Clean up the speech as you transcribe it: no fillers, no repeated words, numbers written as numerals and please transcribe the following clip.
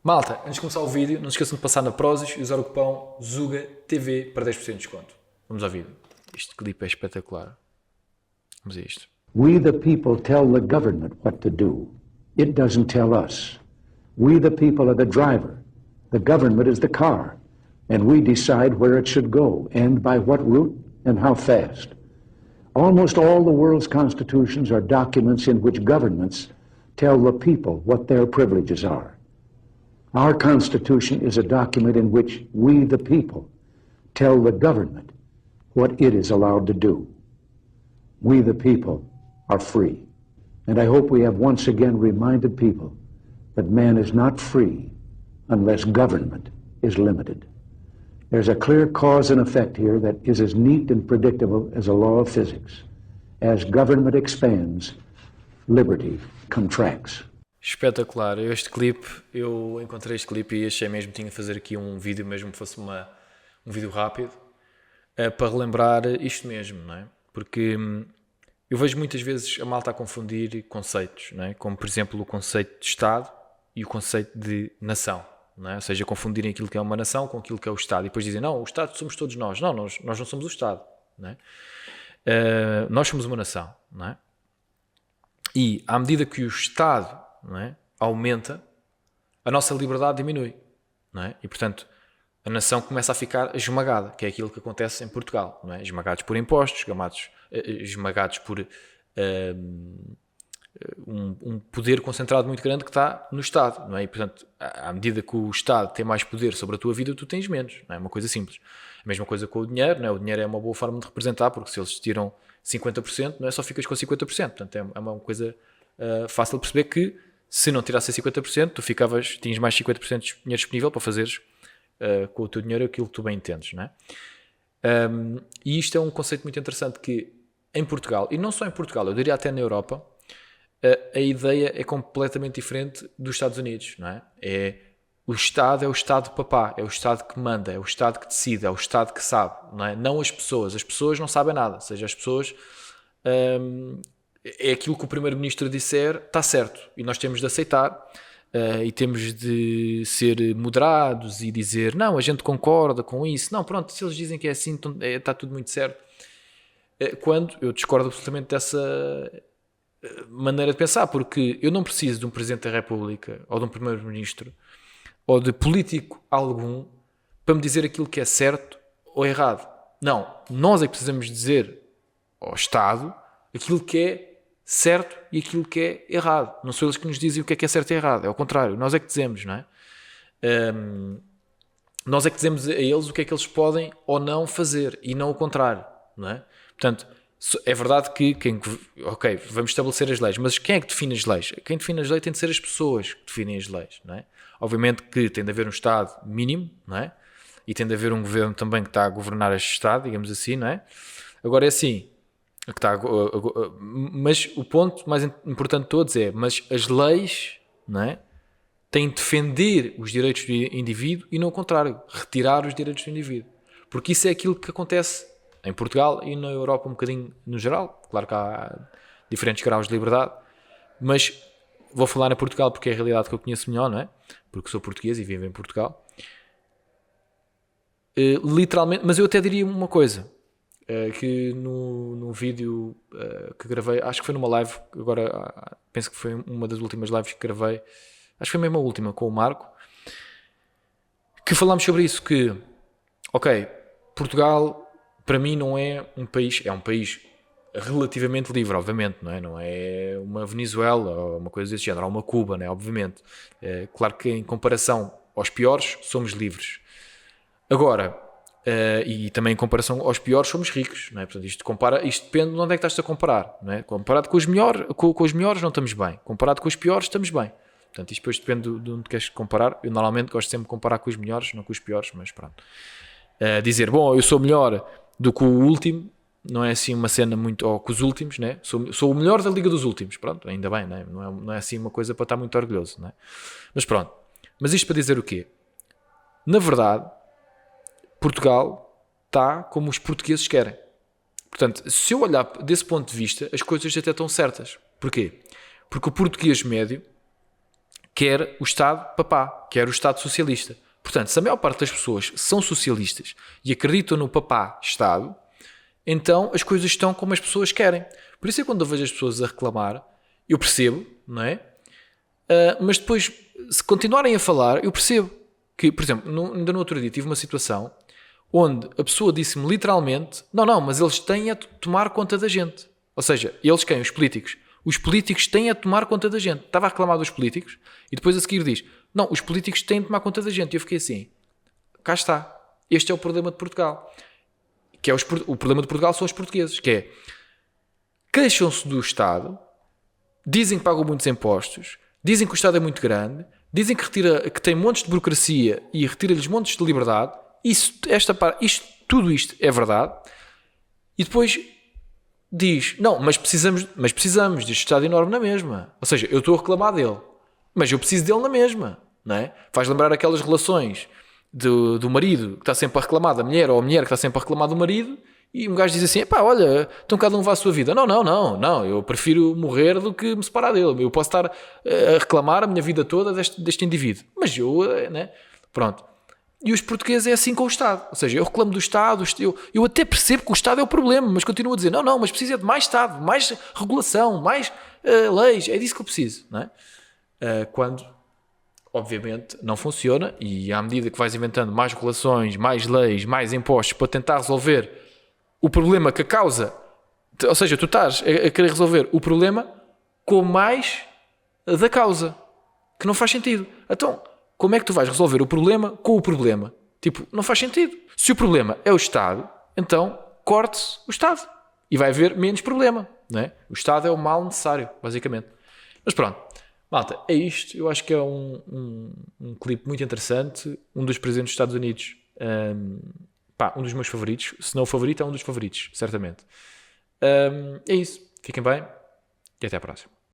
Malta, antes de começar o vídeo, não se esqueçam de passar na Prozis e usar o cupom ZUGATV para 10% de desconto. Vamos ao vídeo. Este clipe é espetacular. Vamos a isto. We the people tell the government what to do. It doesn't tell us. We the people are the driver. The government is the car. And we decide where it should go and by what route and how fast. Almost all the world's constitutions are documents in which governments tell the people what their privileges are. Our Constitution is a document in which we, the people, tell the government what it is allowed to do. We, the people, are free. And I hope we have once again reminded people that man is not free unless government is limited. There's a clear cause and effect here that is as neat and predictable as a law of physics. As government expands, liberty contracts. Espetacular. Eu encontrei este clipe e achei mesmo que tinha de fazer aqui um vídeo, mesmo que fosse um vídeo rápido, para relembrar isto mesmo, não é? Porque eu vejo muitas vezes a malta a confundir conceitos, não é? Como, por exemplo, o conceito de Estado e o conceito de nação, não é? Ou seja, confundirem aquilo que é uma nação com aquilo que é o Estado. E depois dizem, não, o Estado somos todos nós. Não, nós não somos o Estado, não é? Nós somos uma nação, não é? E à medida que o Estado, não é, aumenta, a nossa liberdade diminui, não é? E, portanto, a nação começa a ficar esmagada, que é aquilo que acontece em Portugal, não é? Esmagados por impostos, esmagados por um poder concentrado muito grande que está no Estado, não é? E, portanto, à medida que o Estado tem mais poder sobre a tua vida, tu tens menos, não é? Uma coisa simples. A mesma coisa com o dinheiro, não é? O dinheiro é uma boa forma de representar, porque se eles tiram 50%, não é? Só ficas com 50%, portanto, é uma coisa fácil de perceber que se não tirasse 50%, tinhas mais 50% de dinheiro disponível para fazeres com o teu dinheiro aquilo que tu bem entendes, não é? E isto é um conceito muito interessante que em Portugal, e não só em Portugal, eu diria até na Europa, a ideia é completamente diferente dos Estados Unidos, não é? O Estado é o Estado papá, é o Estado que manda, é o Estado que decide, é o Estado que sabe, não é? Não as pessoas não sabem nada, ou seja, as pessoas é aquilo que o primeiro-ministro disser, está certo, e nós temos de aceitar e temos de ser moderados e dizer, não, a gente concorda com isso, não, pronto, se eles dizem que é assim, então, está tudo muito certo. Quando eu discordo absolutamente dessa maneira de pensar, porque eu não preciso de um Presidente da República ou de um Primeiro-Ministro ou de político algum para me dizer aquilo que é certo ou errado. Não, nós é que precisamos dizer ao Estado aquilo que é certo e aquilo que é errado. Não são eles que nos dizem o que é certo e errado, é ao contrário, nós é que dizemos, não é? Nós é que dizemos a eles o que é que eles podem ou não fazer e não o contrário, não é? Portanto, é verdade que vamos estabelecer as leis, mas quem é que define as leis? Quem define as leis tem de ser as pessoas que definem as leis, não é? Obviamente que tem de haver um Estado mínimo, não é? E tem de haver um governo também que está a governar este Estado, digamos assim, não é? Agora é assim, mas o ponto mais importante de todos mas as leis, não é, têm de defender os direitos do indivíduo e não o contrário, retirar os direitos do indivíduo, porque isso é aquilo que acontece em Portugal e na Europa um bocadinho no geral. Claro que há diferentes graus de liberdade, mas vou falar em Portugal porque é a realidade que eu conheço melhor, não é? Porque sou português e vivo em Portugal. Literalmente, mas eu até diria uma coisa, que no vídeo que gravei, acho que foi numa live, agora penso que foi uma das últimas lives que gravei, acho que foi mesmo a última, com o Marco, que falámos sobre isso, que, Portugal, para mim, não é um país relativamente livre, obviamente, não é uma Venezuela ou uma coisa desse género, ou uma Cuba, não é? Obviamente. Claro que em comparação aos piores, somos livres. Agora, e também em comparação aos piores somos ricos, não é? Portanto, isto depende de onde é que estás a comparar, não é? Comparado com os melhores não estamos bem, comparado com os piores estamos bem. Portanto, isto depois depende de onde queres comparar. Eu normalmente gosto sempre de comparar com os melhores, não com os piores, mas pronto. Dizer, eu sou melhor do que o último, não é assim uma cena muito, ou com os últimos, né? Sou o melhor da Liga dos Últimos, pronto, ainda bem, né? Não é assim uma coisa para estar muito orgulhoso, né? Mas pronto, mas isto para dizer o quê? Na verdade, Portugal está como os portugueses querem. Portanto, se eu olhar desse ponto de vista, as coisas até estão certas. Porquê? Porque o português médio quer o Estado papá, quer o Estado socialista. Portanto, se a maior parte das pessoas são socialistas e acreditam no papá Estado, então as coisas estão como as pessoas querem. Por isso é quando eu vejo as pessoas a reclamar, eu percebo, não é? Mas depois, se continuarem a falar, eu percebo que, por exemplo, ainda no outro dia tive uma situação onde a pessoa disse-me literalmente, não, mas eles têm a tomar conta da gente. Ou seja, eles quem? Os políticos. Os políticos têm a tomar conta da gente. Estava a reclamar dos políticos e depois a seguir diz, não, os políticos têm de tomar conta da gente. E eu fiquei assim, cá está. Este é o problema de Portugal. Que é o problema de Portugal são os portugueses, que é, queixam-se do Estado, dizem que pagam muitos impostos, dizem que o Estado é muito grande, dizem que tem montes de burocracia e retira-lhes montes de liberdade. Tudo isto é verdade. E depois diz, não, mas precisamos deste Estado enorme na mesma. Ou seja, eu estou a reclamar dele, mas eu preciso dele na mesma, não é? Faz lembrar aquelas relações do marido que está sempre a reclamar da mulher, ou a mulher que está sempre a reclamar do marido, e um gajo diz assim, olha, então cada um vá à sua vida. Não, eu prefiro morrer do que me separar dele. Eu posso estar a reclamar a minha vida toda deste indivíduo, mas eu, né? Pronto. E os portugueses é assim com o Estado. Ou seja, eu reclamo do Estado, eu até percebo que o Estado é o problema, mas continuo a dizer, não, mas precisa de mais Estado, mais regulação, mais leis, é disso que eu preciso, não é? Quando, obviamente, não funciona, e à medida que vais inventando mais regulações, mais leis, mais impostos para tentar resolver o problema que a causa, ou seja, tu estás a querer resolver o problema com mais da causa, que não faz sentido. Então, como é que tu vais resolver o problema com o problema? Tipo, não faz sentido. Se o problema é o Estado, então corte-se o Estado e vai haver menos problema, não é? O Estado é o mal necessário, basicamente. Mas pronto, malta, é isto. Eu acho que é um clipe muito interessante. Um dos presidentes dos Estados Unidos, um dos meus favoritos. Se não o favorito, é um dos favoritos, certamente. É isso. Fiquem bem e até à próxima.